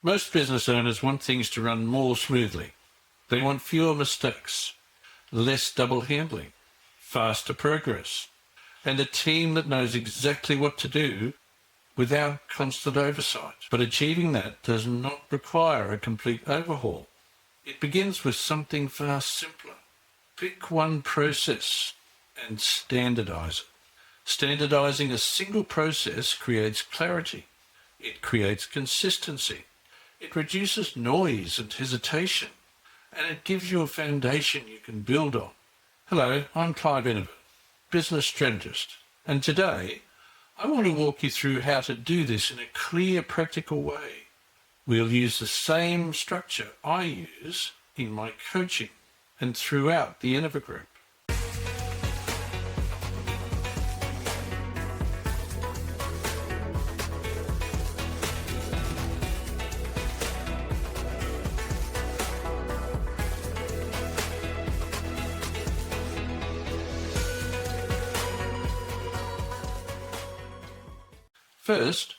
Most business owners want things to run more smoothly. They want fewer mistakes, less double handling, faster progress, and a team that knows exactly what to do without constant oversight. But achieving that does not require a complete overhaul. It begins with something far simpler. Pick one process and standardise it. Standardising a single process creates clarity. It creates consistency. It reduces noise and hesitation, and it gives you a foundation you can build on. Hello, I'm Clive Innover, business strategist, and today I want to walk you through how to do this in a clear, practical way. We'll use the same structure I use in my coaching and throughout the Innover Group. First,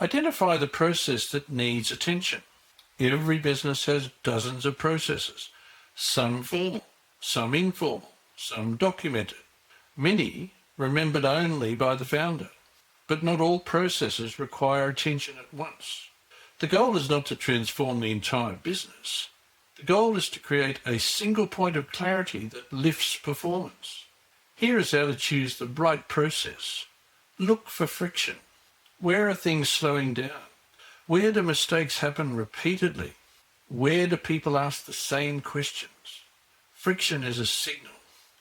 identify the process that needs attention. Every business has dozens of processes, some formal, some informal, some documented, many remembered only by the founder. But not all processes require attention at once. The goal is not to transform the entire business. The goal is to create a single point of clarity that lifts performance. Here is how to choose the right process. Look for friction. Where are things slowing down? Where do mistakes happen repeatedly? Where do people ask the same questions? Friction is a signal.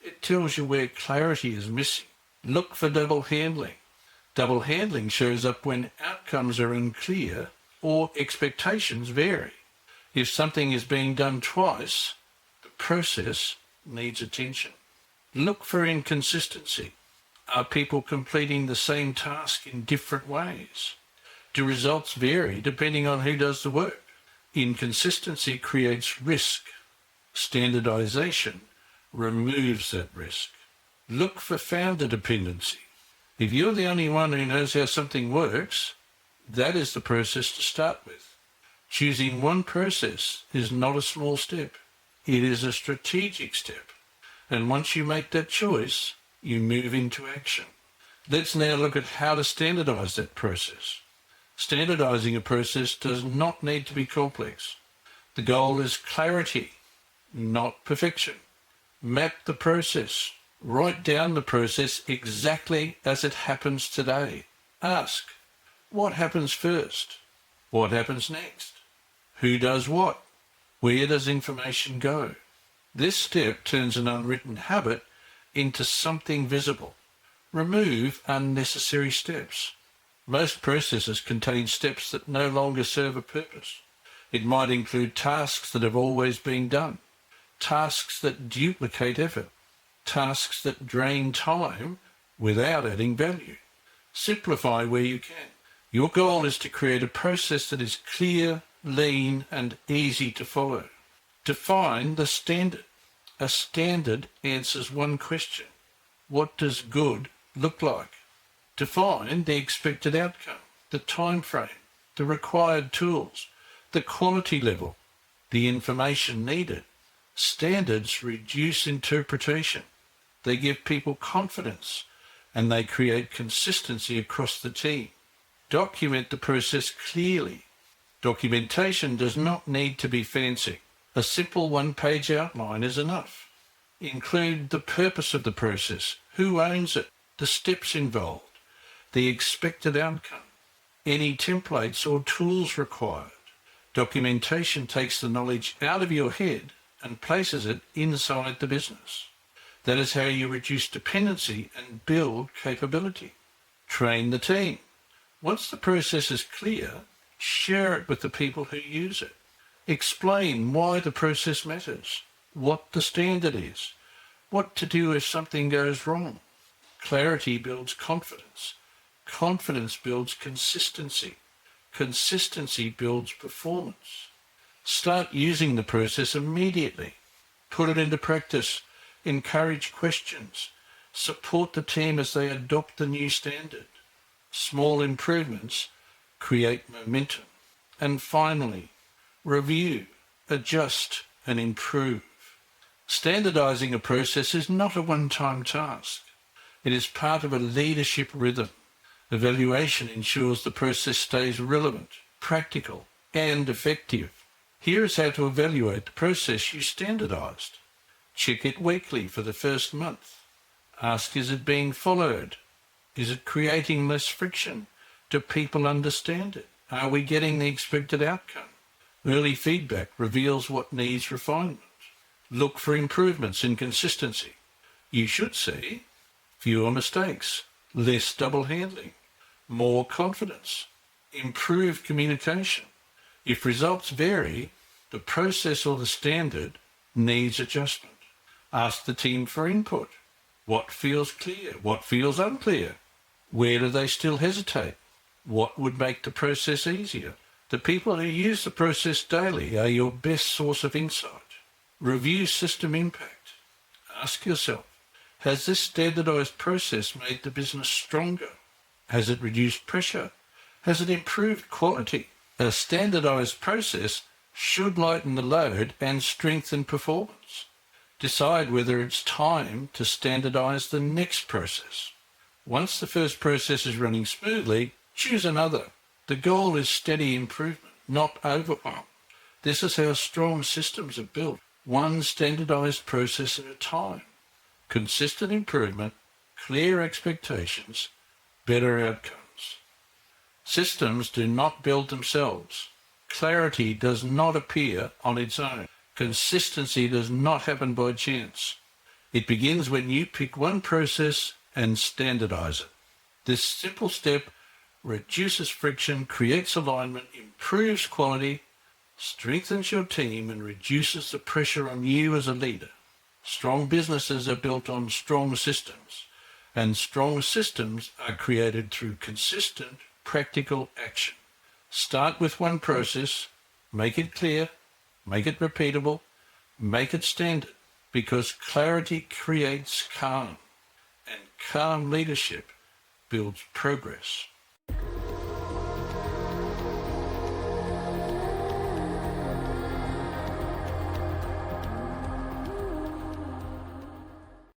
It tells you where clarity is missing. Look for double handling. Double handling shows up when outcomes are unclear or expectations vary. If something is being done twice, the process needs attention. Look for inconsistency. Are people completing the same task in different ways? Do results vary depending on who does the work? Inconsistency creates risk. Standardization removes that risk. Look for founder dependency. If you're the only one who knows how something works, that is the process to start with. Choosing one process is not a small step. It is a strategic step. And once you make that choice, you move into action. Let's now look at how to standardize that process. Standardizing a process does not need to be complex. The goal is clarity, not perfection. Map the process. Write down the process exactly as it happens today. Ask, what happens first? What happens next? Who does what? Where does information go? This step turns an unwritten habit into something visible. Remove unnecessary steps. Most processes contain steps that no longer serve a purpose. It might include tasks that have always been done, tasks that duplicate effort, tasks that drain time without adding value. Simplify where you can. Your goal is to create a process that is clear, lean, and easy to follow. Define the standard. A standard answers one question. What does good look like? Define the expected outcome, the time frame, the required tools, the quality level, the information needed. Standards reduce interpretation. They give people confidence, and they create consistency across the team. Document the process clearly. Documentation does not need to be fancy. A simple one-page outline is enough. Include the purpose of the process, who owns it, the steps involved, the expected outcome, any templates or tools required. Documentation takes the knowledge out of your head and places it inside the business. That is how you reduce dependency and build capability. Train the team. Once the process is clear, share it with the people who use it. Explain why the process matters, what the standard is, what to do if something goes wrong. Clarity builds confidence. Confidence builds consistency. Consistency builds performance. Start using the process immediately. Put it into practice. Encourage questions. Support the team as they adopt the new standard. Small improvements create momentum. And finally, review, adjust and improve. Standardising a process is not a one-time task. It is part of a leadership rhythm. Evaluation ensures the process stays relevant, practical and effective. Here is how to evaluate the process you standardised. Check it weekly for the first month. Ask, is it being followed? Is it creating less friction? Do people understand it? Are we getting the expected outcome? Early feedback reveals what needs refinement. Look for improvements in consistency. You should see fewer mistakes, less double handling, more confidence, improved communication. If results vary, the process or the standard needs adjustment. Ask the team for input. What feels clear? What feels unclear? Where do they still hesitate? What would make the process easier? The people who use the process daily are your best source of insight. Review system impact. Ask yourself, has this standardised process made the business stronger? Has it reduced pressure? Has it improved quality? A standardised process should lighten the load and strengthen performance. Decide whether it's time to standardise the next process. Once the first process is running smoothly, choose another. The goal is steady improvement, not overhaul. This is how strong systems are built, one standardised process at a time. Consistent improvement, clear expectations, better outcomes. Systems do not build themselves. Clarity does not appear on its own. Consistency does not happen by chance. It begins when you pick one process and standardise it. This simple step reduces friction, creates alignment, improves quality, strengthens your team and reduces the pressure on you as a leader. Strong businesses are built on strong systems, and strong systems are created through consistent, practical action. Start with one process, make it clear, make it repeatable, make it standard, because clarity creates calm, and calm leadership builds progress.